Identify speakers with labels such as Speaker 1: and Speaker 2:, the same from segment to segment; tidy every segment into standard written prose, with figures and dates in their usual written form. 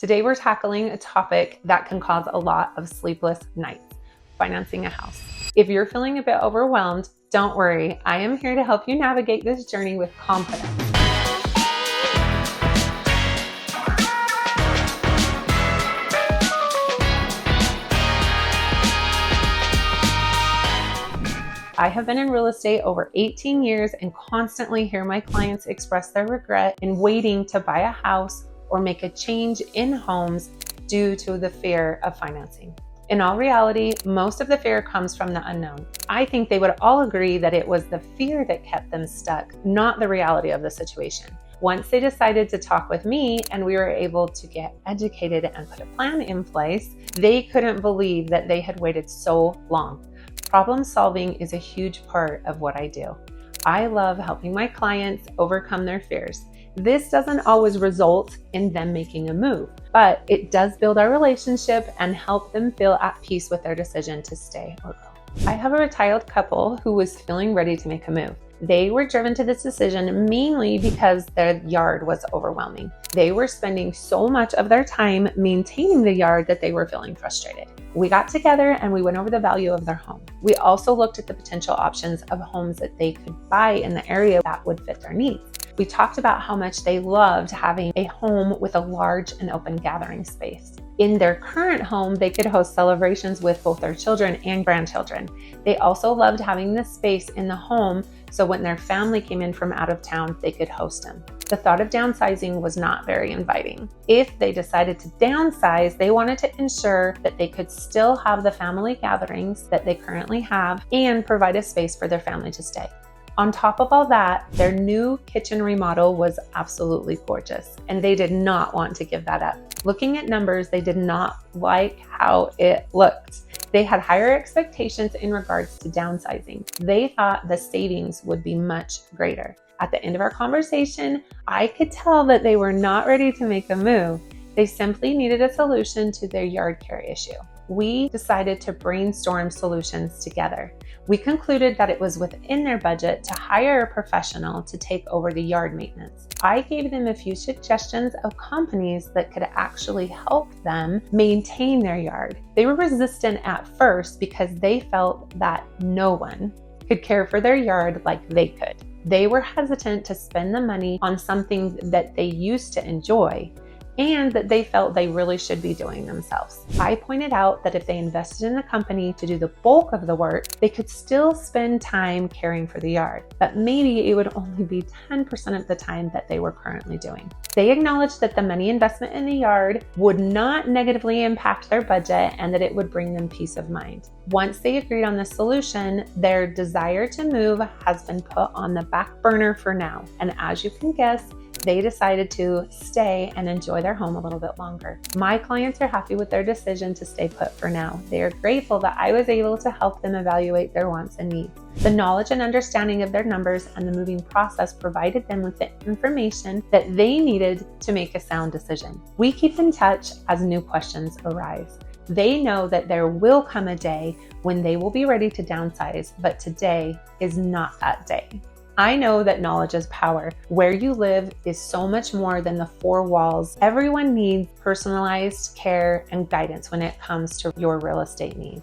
Speaker 1: Today we're tackling a topic that can cause a lot of sleepless nights: financing a house. If you're feeling a bit overwhelmed, don't worry. I am here to help you navigate this journey with confidence. I have been in real estate over 18 years and constantly hear my clients express their regret in waiting to buy a house or make a change in homes due to the fear of financing. In all reality, most of the fear comes from the unknown. I think they would all agree that it was the fear that kept them stuck, not the reality of the situation. Once they decided to talk with me and we were able to get educated and put a plan in place, they couldn't believe that they had waited so long. Problem solving is a huge part of what I do. I love helping my clients overcome their fears. This doesn't always result in them making a move, but it does build our relationship and help them feel at peace with their decision to stay or go. I have a retired couple who was feeling ready to make a move. They were driven to this decision mainly because their yard was overwhelming. They were spending so much of their time maintaining the yard that they were feeling frustrated. We got together and we went over the value of their home. We also looked at the potential options of homes that they could buy in the area that would fit their needs. We talked about how much they loved having a home with a large and open gathering space. In their current home, they could host celebrations with both their children and grandchildren. They also loved having the space in the home so when their family came in from out of town, they could host them. The thought of downsizing was not very inviting. If they decided to downsize, they wanted to ensure that they could still have the family gatherings that they currently have and provide a space for their family to stay. On top of all that, their new kitchen remodel was absolutely gorgeous, and they did not want to give that up. Looking at numbers, they did not like how it looked. They had higher expectations in regards to downsizing. They thought the savings would be much greater. At the end of our conversation, I could tell that they were not ready to make a move. They simply needed a solution to their yard care issue. We decided to brainstorm solutions together. We concluded that it was within their budget to hire a professional to take over the yard maintenance. I gave them a few suggestions of companies that could actually help them maintain their yard. They were resistant at first because they felt that no one could care for their yard like they could. They were hesitant to spend the money on something that they used to enjoy and that they felt they really should be doing themselves. I pointed out that if they invested in a company to do the bulk of the work, they could still spend time caring for the yard, but maybe it would only be 10% of the time that they were currently doing. They acknowledged that the money investment in the yard would not negatively impact their budget and that it would bring them peace of mind. Once they agreed on the solution, their desire to move has been put on the back burner for now. And as you can guess, they decided to stay and enjoy their home a little bit longer. My clients are happy with their decision to stay put for now. They are grateful that I was able to help them evaluate their wants and needs. The knowledge and understanding of their numbers and the moving process provided them with the information that they needed to make a sound decision. We keep in touch as new questions arise. They know that there will come a day when they will be ready to downsize, but today is not that day. I know that knowledge is power. Where you live is so much more than the four walls. Everyone needs personalized care and guidance when it comes to your real estate needs.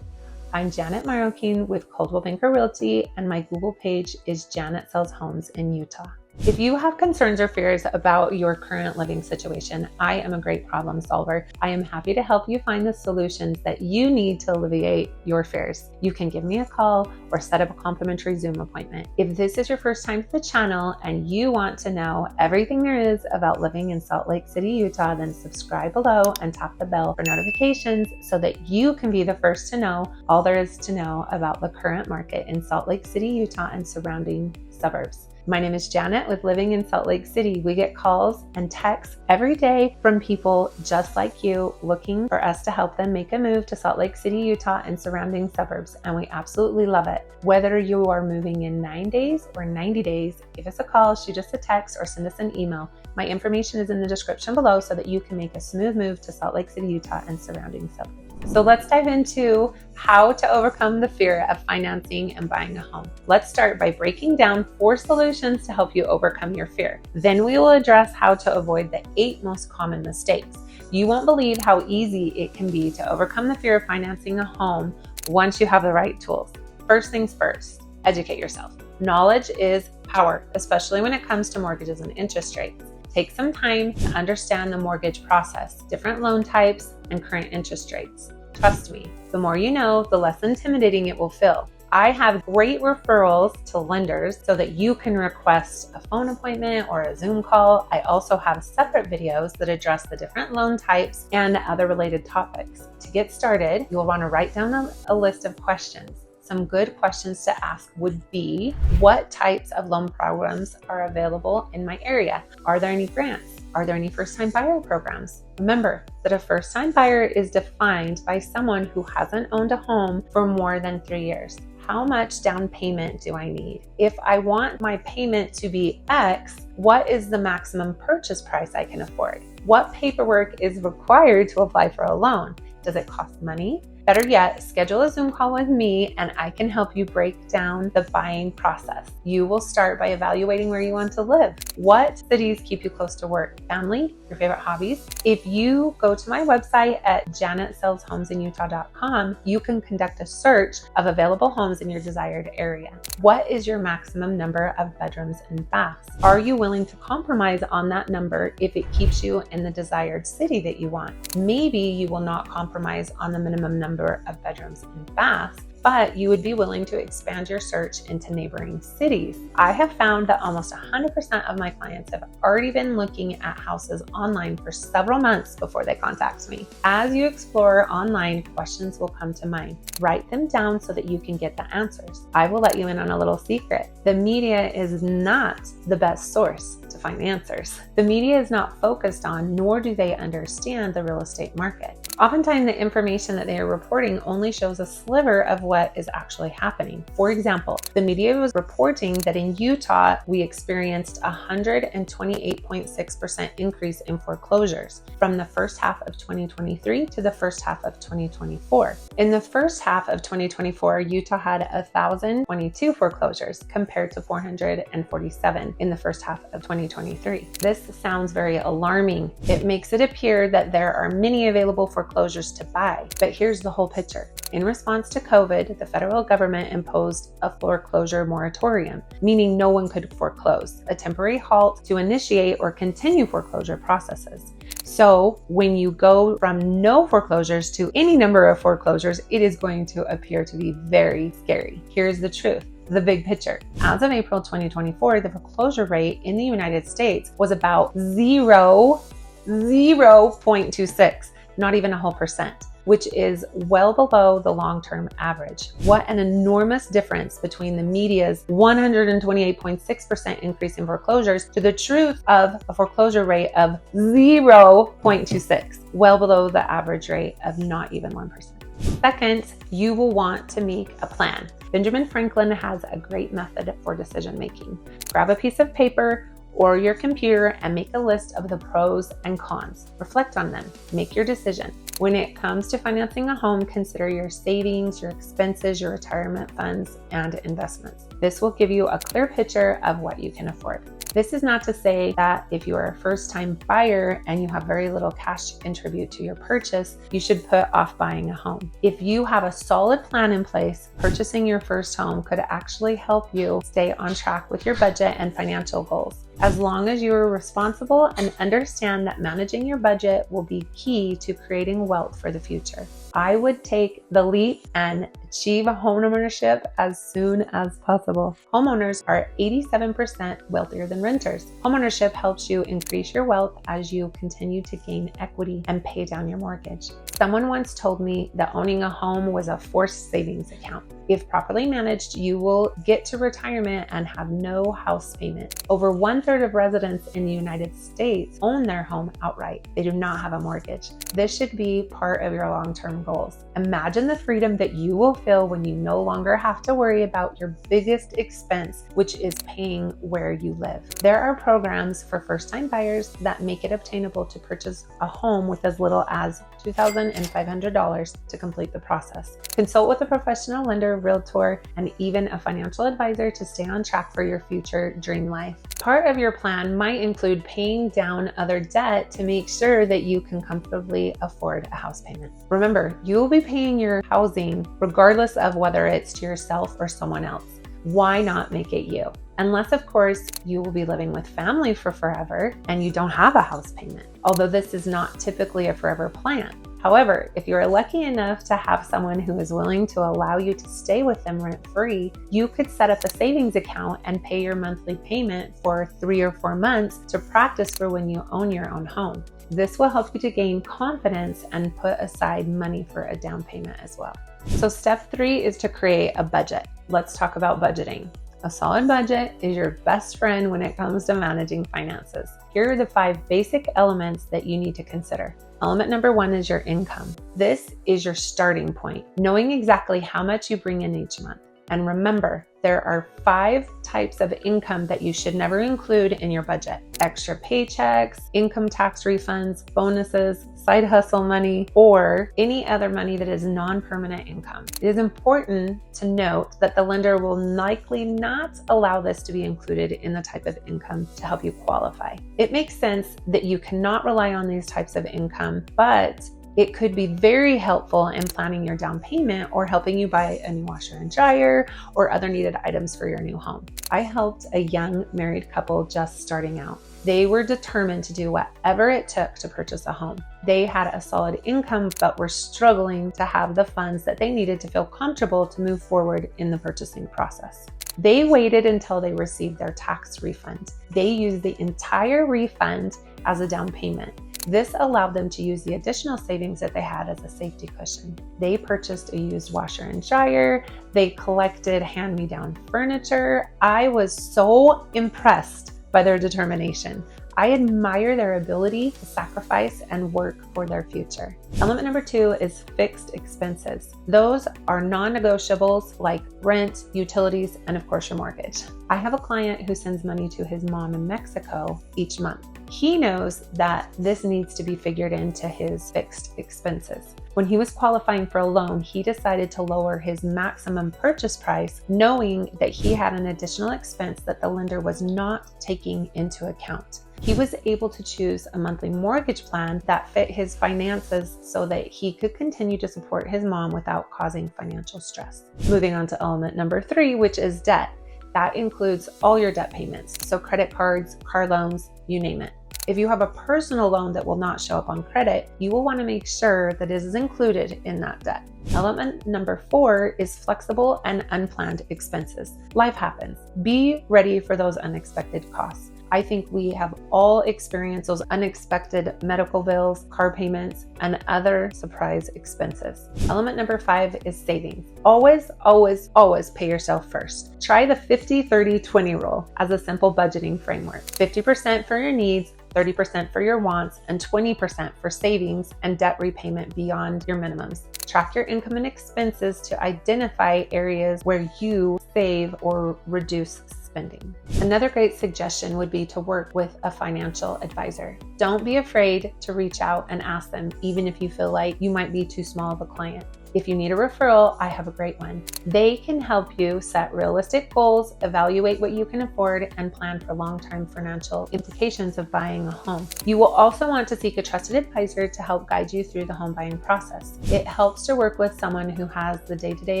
Speaker 1: I'm Janet Marroquin with Coldwell Banker Realty, and my Google page is Janet Sells Homes in Utah. If you have concerns or fears about your current living situation, I am a great problem solver. I am happy to help you find the solutions that you need to alleviate your fears. You can give me a call or set up a complimentary Zoom appointment. If this is your first time to the channel and you want to know everything there is about living in Salt Lake City, Utah, then subscribe below and tap the bell for notifications so that you can be the first to know all there is to know about the current market in Salt Lake City, Utah, and surrounding suburbs. My name is Janet with Living in Salt Lake City. We get calls and texts every day from people just like you looking for us to help them make a move to Salt Lake City, Utah and surrounding suburbs, and we absolutely love it. Whether you are moving in 9 days or 90 days, give us a call, shoot us a text, or send us an email. My information is in the description below so that you can make a smooth move to Salt Lake City, Utah and surrounding suburbs. So let's dive into how to overcome the fear of financing and buying a home. Let's start by breaking down 4 solutions to help you overcome your fear. Then we will address how to avoid the 8 most common mistakes. You won't believe how easy it can be to overcome the fear of financing a home once you have the right tools. First things first, educate yourself. Knowledge is power, especially when it comes to mortgages and interest rates. Take some time to understand the mortgage process, different loan types, and current interest rates. Trust me, the more you know, the less intimidating it will feel. I have great referrals to lenders so that you can request a phone appointment or a Zoom call. I also have separate videos that address the different loan types and other related topics. To get started, you'll want to write down a list of questions. Some good questions to ask would be, what types of loan programs are available in my area? Are there any grants? Are there any first-time buyer programs? Remember that a first-time buyer is defined by someone who hasn't owned a home for more than 3 years. How much down payment do I need? If I want my payment to be X, what is the maximum purchase price I can afford? What paperwork is required to apply for a loan? Does it cost money? Better yet, schedule a Zoom call with me and I can help you break down the buying process. You will start by evaluating where you want to live. What cities keep you close to work? Family? Your favorite hobbies? If you go to my website at janetsellshomesinutah.com, you can conduct a search of available homes in your desired area. What is your maximum number of bedrooms and baths? Are you willing to compromise on that number if it keeps you in the desired city that you want? Maybe you will not compromise on the minimum number of bedrooms and baths, but you would be willing to expand your search into neighboring cities. I have found that almost 100% of my clients have already been looking at houses online for several months before they contact me. As you explore online, questions will come to mind. Write them down so that you can get the answers. I will let you in on a little secret. The media is not the best source to find answers. The media is not focused on, nor do they understand the real estate market. Oftentimes, the information that they are reporting only shows a sliver of what is actually happening. For example, the media was reporting that in Utah, we experienced a 128.6% increase in foreclosures from the first half of 2023 to the first half of 2024. In the first half of 2024, Utah had 1,022 foreclosures compared to 447 in the first half of 2023. This sounds very alarming. It makes it appear that there are many available foreclosures to buy, but here's the whole picture. In response to COVID, the federal government imposed a foreclosure moratorium, meaning no one could foreclose, a temporary halt to initiate or continue foreclosure processes. So when you go from no foreclosures to any number of foreclosures, it is going to appear to be very scary. Here's the truth. The big picture. As of April 2024, the foreclosure rate in the United States was about 0.26, not even a whole percent, which is well below the long-term average. What an enormous difference between the media's 128.6% increase in foreclosures to the truth of a foreclosure rate of 0.26, well below the average rate of not even 1%. Second, you will want to make a plan. Benjamin Franklin has a great method for decision making. Grab a piece of paper or your computer and make a list of the pros and cons. Reflect on them. Make your decision. When it comes to financing a home, consider your savings, your expenses, your retirement funds, and investments. This will give you a clear picture of what you can afford. This is not to say that if you are a first-time buyer and you have very little cash to contribute to your purchase, you should put off buying a home. If you have a solid plan in place, purchasing your first home could actually help you stay on track with your budget and financial goals. As long as you are responsible and understand that managing your budget will be key to creating wealth for the future. I would take the leap and achieve homeownership as soon as possible. Homeowners are 87% wealthier than renters. Homeownership helps you increase your wealth as you continue to gain equity and pay down your mortgage. Someone once told me that owning a home was a forced savings account. If properly managed, you will get to retirement and have no house payment. Over 1/3 of residents in the United States own their home outright. They do not have a mortgage. This should be part of your long-term goals. Imagine the freedom that you will feel when you no longer have to worry about your biggest expense, which is paying where you live. There are programs for first-time buyers that make it obtainable to purchase a home with as little as $2,500 to complete the process. Consult with a professional lender realtor, and even a financial advisor to stay on track for your future dream life. Part of your plan might include paying down other debt to make sure that you can comfortably afford a house payment. Remember, you will be paying your housing regardless of whether it's to yourself or someone else. Why not make it you? Unless, of course, you will be living with family for forever and you don't have a house payment, although this is not typically a forever plan. However, if you are lucky enough to have someone who is willing to allow you to stay with them rent-free, you could set up a savings account and pay your monthly payment for 3 or 4 months to practice for when you own your own home. This will help you to gain confidence and put aside money for a down payment as well. So step 3 is to create a budget. Let's talk about budgeting. A solid budget is your best friend when it comes to managing finances. Here are the 5 basic elements that you need to consider. Element number 1 is your income. This is your starting point, knowing exactly how much you bring in each month. And remember, there are 5 types of income that you should never include in your budget: extra paychecks, income tax refunds, bonuses, side hustle money, or any other money that is non-permanent income. It is important to note that the lender will likely not allow this to be included in the type of income to help you qualify. It makes sense that you cannot rely on these types of income, but it could be very helpful in planning your down payment or helping you buy a new washer and dryer or other needed items for your new home. I helped a young married couple just starting out. They were determined to do whatever it took to purchase a home. They had a solid income, but were struggling to have the funds that they needed to feel comfortable to move forward in the purchasing process. They waited until they received their tax refund. They used the entire refund as a down payment. This allowed them to use the additional savings that they had as a safety cushion. They purchased a used washer and dryer. They collected hand-me-down furniture. I was so impressed by their determination. I admire their ability to sacrifice and work for their future. Element number 2 is fixed expenses. Those are non-negotiables like rent, utilities, and of course your mortgage. I have a client who sends money to his mom in Mexico each month. He knows that this needs to be figured into his fixed expenses. When he was qualifying for a loan, he decided to lower his maximum purchase price, knowing that he had an additional expense that the lender was not taking into account. He was able to choose a monthly mortgage plan that fit his finances so that he could continue to support his mom without causing financial stress. Moving on to element number 3, which is debt. That includes all your debt payments, so credit cards, car loans, you name it. If you have a personal loan that will not show up on credit, you will want to make sure that it is included in that debt. Element number 4 is flexible and unplanned expenses. Life happens. Be ready for those unexpected costs. I think we have all experienced those unexpected medical bills, car payments, and other surprise expenses. Element number 5 is savings. Always, always, always pay yourself first. Try the 50-30-20 rule as a simple budgeting framework. 50% for your needs, 30% for your wants, and 20% for savings and debt repayment beyond your minimums. Track your income and expenses to identify areas where you save or reduce spending. Another great suggestion would be to work with a financial advisor. Don't be afraid to reach out and ask them, even if you feel like you might be too small of a client. If you need a referral, I have a great one. They can help you set realistic goals, evaluate what you can afford, and plan for long-term financial implications of buying a home. You will also want to seek a trusted advisor to help guide you through the home buying process. It helps to work with someone who has the day-to-day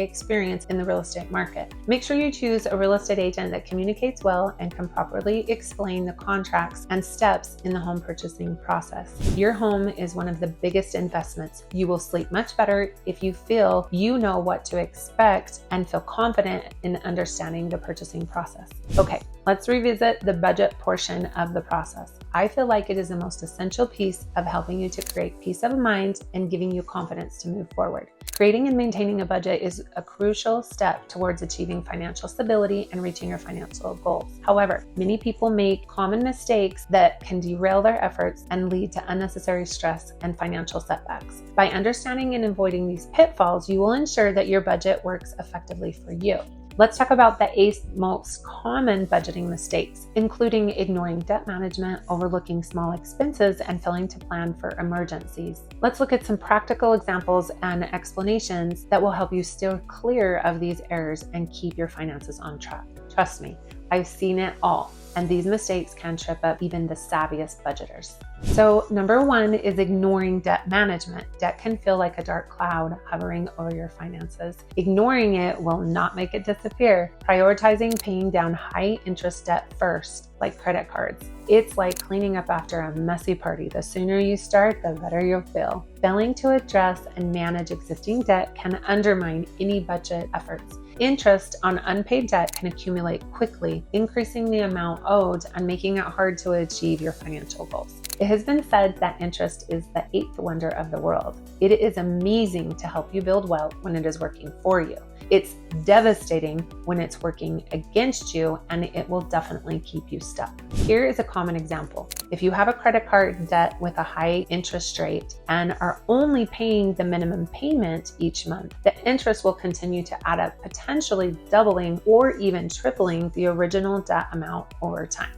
Speaker 1: experience in the real estate market. Make sure you choose a real estate agent that communicates well and can properly explain the contracts and steps in the home purchasing process. Your home is one of the biggest investments. You will sleep much better if you feel you know what to expect and feel confident in understanding the purchasing process. Okay, let's revisit the budget portion of the process. I feel like it is the most essential piece of helping you to create peace of mind and giving you confidence to move forward. Creating and maintaining a budget is a crucial step towards achieving financial stability and reaching your financial goals. However, many people make common mistakes that can derail their efforts and lead to unnecessary stress and financial setbacks. By understanding and avoiding these pitfalls, you will ensure that your budget works effectively for you. Let's talk about the 8 most common budgeting mistakes, including ignoring debt management, overlooking small expenses, and failing to plan for emergencies. Let's look at some practical examples and explanations that will help you steer clear of these errors and keep your finances on track. Trust me, I've seen it all, and these mistakes can trip up even the savviest budgeters. So number 1 is ignoring debt management. Debt can feel like a dark cloud hovering over your finances. Ignoring it will not make it disappear. Prioritizing paying down high interest debt first, like credit cards. It's like cleaning up after a messy party. The sooner you start, the better you'll feel. Failing to address and manage existing debt can undermine any budget efforts. Interest on unpaid debt can accumulate quickly, increasing the amount owed and making it hard to achieve your financial goals. It has been said that interest is the 8th wonder of the world. It is amazing to help you build wealth when it is working for you. It's devastating when it's working against you, and it will definitely keep you stuck. Here is a common example. If you have a credit card debt with a high interest rate and are only paying the minimum payment each month, the interest will continue to add up, potentially doubling or even tripling the original debt amount over time.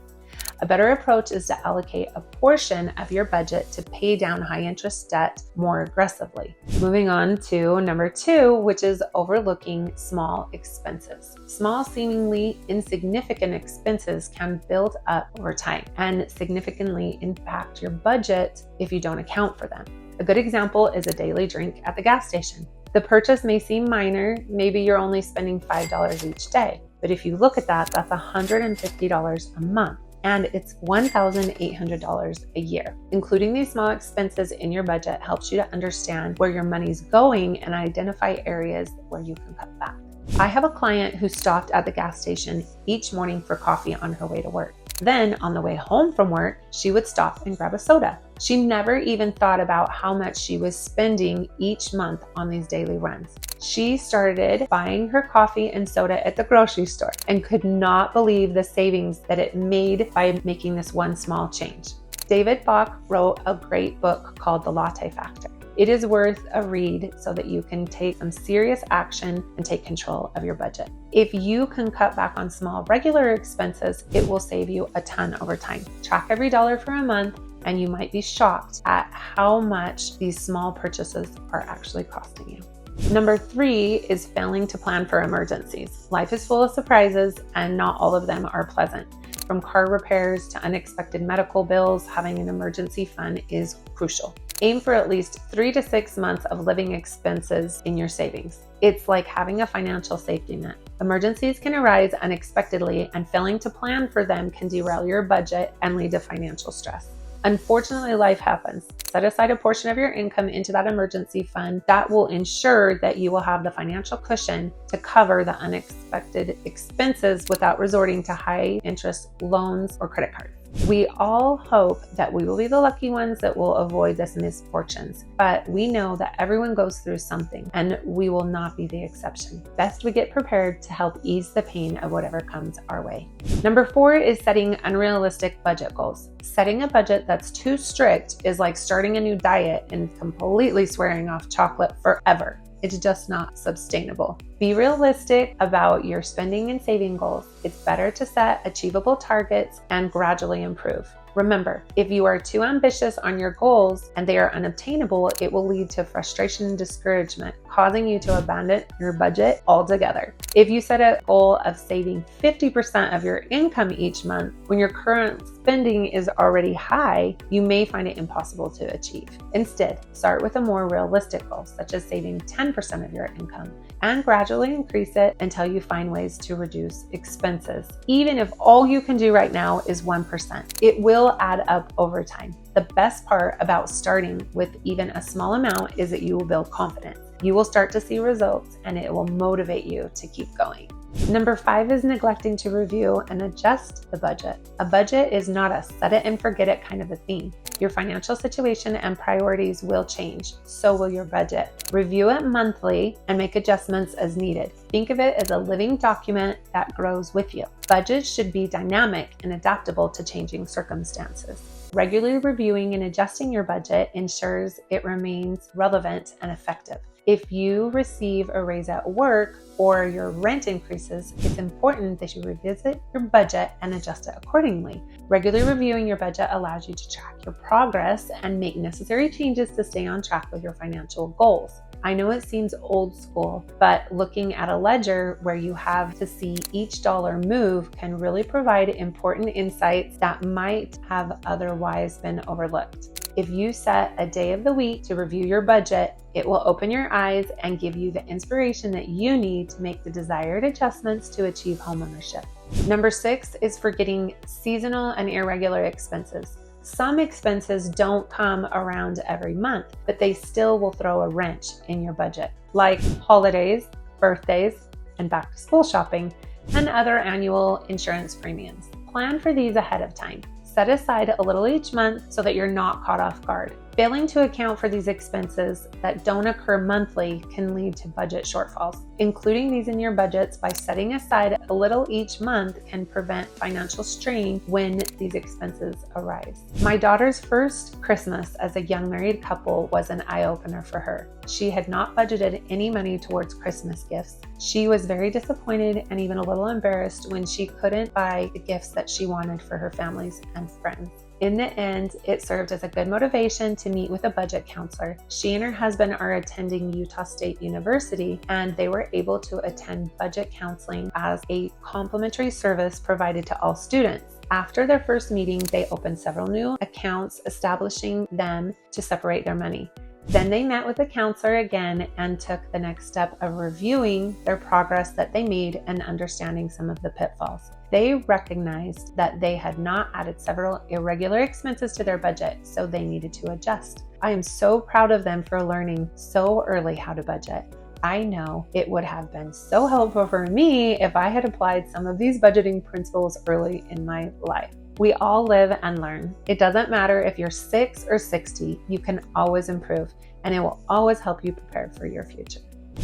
Speaker 1: A better approach is to allocate a portion of your budget to pay down high interest debt more aggressively. Moving on to number 2, which is overlooking small expenses. Small, seemingly insignificant expenses can build up over time and significantly impact your budget if you don't account for them. A good example is a daily drink at the gas station. The purchase may seem minor, maybe you're only spending $5 each day, but if you look at that, that's $150 a month. And it's $1,800 a year. Including these small expenses in your budget helps you to understand where your money's going and identify areas where you can cut back. I have a client who stopped at the gas station each morning for coffee on her way to work. Then on the way home from work, she would stop and grab a soda. She never even thought about how much she was spending each month on these daily runs. She started buying her coffee and soda at the grocery store and could not believe the savings that it made by making this one small change. David Bach wrote a great book called The Latte Factor. It is worth a read so that you can take some serious action and take control of your budget. If you can cut back on small regular expenses, it will save you a ton over time. Track every dollar for a month, and you might be shocked at how much these small purchases are actually costing you. Number 3 is failing to plan for emergencies. Life is full of surprises, and not all of them are pleasant. From car repairs to unexpected medical bills, having an emergency fund is crucial. Aim for at least 3 to 6 months of living expenses in your savings. It's like having a financial safety net. Emergencies can arise unexpectedly, and failing to plan for them can derail your budget and lead to financial stress. Unfortunately, life happens. Set aside a portion of your income into that emergency fund. That will ensure that you will have the financial cushion to cover the unexpected expenses without resorting to high interest loans or credit cards. We all hope that we will be the lucky ones that will avoid this misfortunes, but we know that everyone goes through something, and we will not be the exception. Best we get prepared to help ease the pain of whatever comes our way. Number 4 is setting unrealistic budget goals. Setting a budget that's too strict is like starting a new diet and completely swearing off chocolate forever. It's just not sustainable. Be realistic about your spending and saving goals. It's better to set achievable targets and gradually improve. Remember, if you are too ambitious on your goals and they are unobtainable, it will lead to frustration and discouragement, causing you to abandon your budget altogether. If you set a goal of saving 50% of your income each month when your current spending is already high, you may find it impossible to achieve. Instead, start with a more realistic goal, such as saving 10% of your income, and gradually increase it until you find ways to reduce expenses. Even if all you can do right now is 1%, it will add up over time. The best part about starting with even a small amount is that you will build confidence. You will start to see results, and it will motivate you to keep going. Number 5 is neglecting to review and adjust the budget. A budget is not a set it and forget it kind of a thing. Your financial situation and priorities will change. So will your budget. Review it monthly and make adjustments as needed. Think of it as a living document that grows with you. Budgets should be dynamic and adaptable to changing circumstances. Regularly reviewing and adjusting your budget ensures it remains relevant and effective. If you receive a raise at work or your rent increases, it's important that you revisit your budget and adjust it accordingly. Regularly reviewing your budget allows you to track your progress and make necessary changes to stay on track with your financial goals. I know it seems old school, but looking at a ledger where you have to see each dollar move can really provide important insights that might have otherwise been overlooked. If you set a day of the week to review your budget, it will open your eyes and give you the inspiration that you need to make the desired adjustments to achieve homeownership. Number 6 is forgetting seasonal and irregular expenses. Some expenses don't come around every month, but they still will throw a wrench in your budget, like holidays, birthdays, and back to school shopping, and other annual insurance premiums. Plan for these ahead of time. Set aside a little each month so that you're not caught off guard. Failing to account for these expenses that don't occur monthly can lead to budget shortfalls. Including these in your budgets by setting aside a little each month can prevent financial strain when these expenses arise. My daughter's first Christmas as a young married couple was an eye-opener for her. She had not budgeted any money towards Christmas gifts. She was very disappointed and even a little embarrassed when she couldn't buy the gifts that she wanted for her families and friends. In the end, it served as a good motivation to meet with a budget counselor. She and her husband are attending Utah State University, and they were able to attend budget counseling as a complimentary service provided to all students. After their first meeting, they opened several new accounts, establishing them to separate their money. Then they met with the counselor again and took the next step of reviewing their progress that they made and understanding some of the pitfalls. They recognized that they had not added several irregular expenses to their budget, so they needed to adjust. I am so proud of them for learning so early how to budget. I know it would have been so helpful for me if I had applied some of these budgeting principles early in my life. We all live and learn. It doesn't matter if you're 6 or 60, you can always improve, and it will always help you prepare for your future.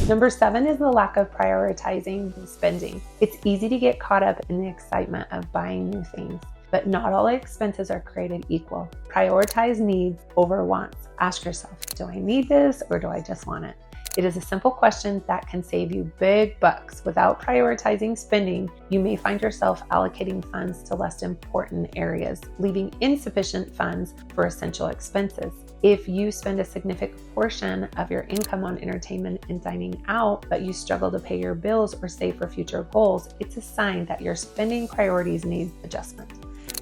Speaker 1: Number 7 is the lack of prioritizing spending. It's easy to get caught up in the excitement of buying new things, but not all expenses are created equal. Prioritize needs over wants. Ask yourself, do I need this or do I just want it? It is a simple question that can save you big bucks. Without prioritizing spending, you may find yourself allocating funds to less important areas, leaving insufficient funds for essential expenses. If you spend a significant portion of your income on entertainment and dining out, but you struggle to pay your bills or save for future goals, it's a sign that your spending priorities need adjustment.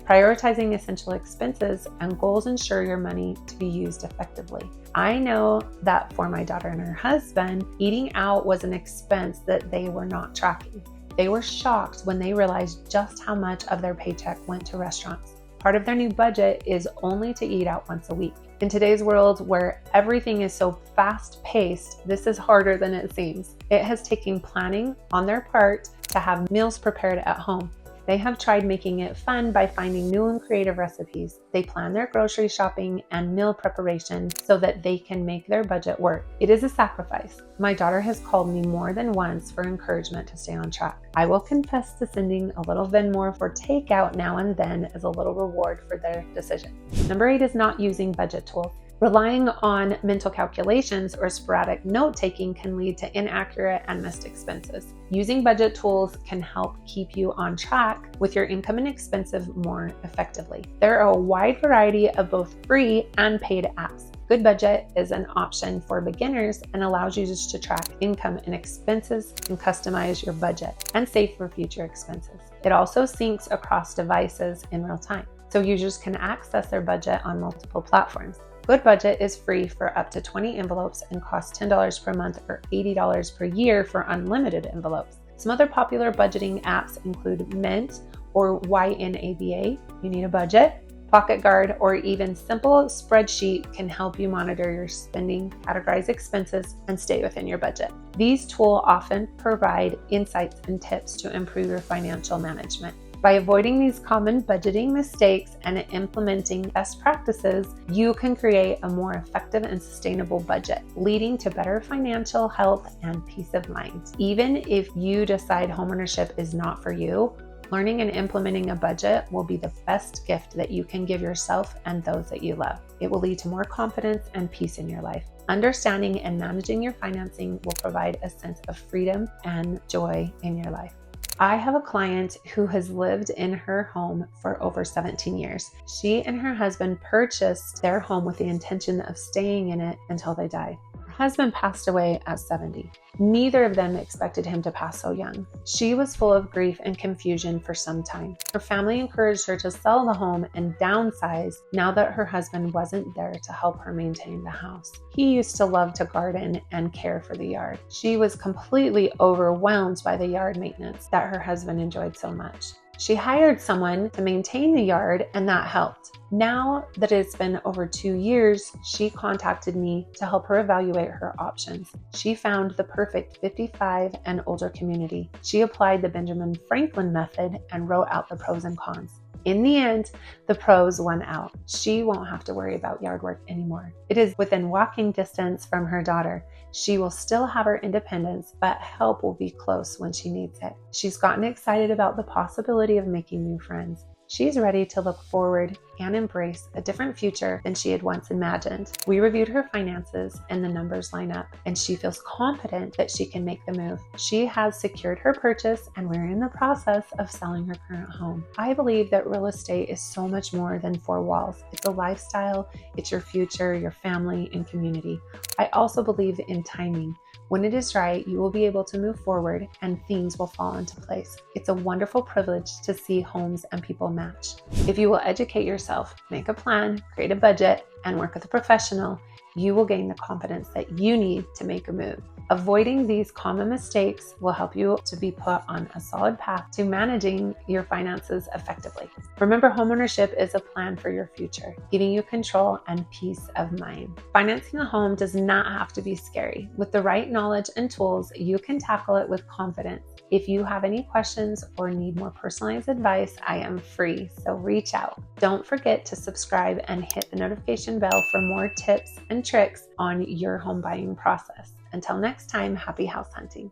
Speaker 1: Prioritizing essential expenses and goals ensure your money to be used effectively. I know that for my daughter and her husband, eating out was an expense that they were not tracking. They were shocked when they realized just how much of their paycheck went to restaurants. Part of their new budget is only to eat out once a week. In today's world where everything is so fast-paced, this is harder than it seems. It has taken planning on their part to have meals prepared at home. They have tried making it fun by finding new and creative recipes. They plan their grocery shopping and meal preparation so that they can make their budget work. It is a sacrifice. My daughter has called me more than once for encouragement to stay on track. I will confess to sending a little Venmo for takeout now and then as a little reward for their decision. Number 8 is not using budget tools. Relying on mental calculations or sporadic note-taking can lead to inaccurate and missed expenses. Using budget tools can help keep you on track with your income and expenses more effectively. There are a wide variety of both free and paid apps. Good Budget is an option for beginners and allows users to track income and expenses and customize your budget and save for future expenses. It also syncs across devices in real time, so users can access their budget on multiple platforms. Good Budget is free for up to 20 envelopes and costs $10 per month or $80 per year for unlimited envelopes. Some other popular budgeting apps include Mint or YNABA, You Need a Budget, Pocket Guard, or even simple spreadsheet can help you monitor your spending, categorize expenses, and stay within your budget. These tools often provide insights and tips to improve your financial management. By avoiding these common budgeting mistakes and implementing best practices, you can create a more effective and sustainable budget, leading to better financial health and peace of mind. Even if you decide homeownership is not for you, learning and implementing a budget will be the best gift that you can give yourself and those that you love. It will lead to more confidence and peace in your life. Understanding and managing your financing will provide a sense of freedom and joy in your life. I have a client who has lived in her home for over 17 years. She and her husband purchased their home with the intention of staying in it until they died. Her husband passed away at 70. Neither of them expected him to pass so young. She was full of grief and confusion for some time. Her family encouraged her to sell the home and downsize now that her husband wasn't there to help her maintain the house. He used to love to garden and care for the yard. She was completely overwhelmed by the yard maintenance that her husband enjoyed so much. She hired someone to maintain the yard, and that helped. Now that it's been over 2 years, she contacted me to help her evaluate her options. She found the perfect 55 and older community. She applied the Benjamin Franklin method and wrote out the pros and cons. In the end, the pros won out. She won't have to worry about yard work anymore. It is within walking distance from her daughter. She will still have her independence, but help will be close when she needs it. She's gotten excited about the possibility of making new friends. She's ready to look forward and embrace a different future than she had once imagined. We reviewed her finances and the numbers line up, and she feels confident that she can make the move. She has secured her purchase, and we're in the process of selling her current home. I believe that real estate is so much more than 4 walls. It's a lifestyle, it's your future, your family, and community. I also believe in timing. When it is right, you will be able to move forward and things will fall into place. It's a wonderful privilege to see homes and people match. If you will educate yourself, make a plan, create a budget, and work with a professional, you will gain the confidence that you need to make a move. Avoiding these common mistakes will help you to be put on a solid path to managing your finances effectively. Remember, homeownership is a plan for your future, giving you control and peace of mind. Financing a home does not have to be scary. With the right knowledge and tools, you can tackle it with confidence. If you have any questions or need more personalized advice, I am free, so reach out. Don't forget to subscribe and hit the notification bell for more tips and tricks on your home buying process. Until next time, happy house hunting.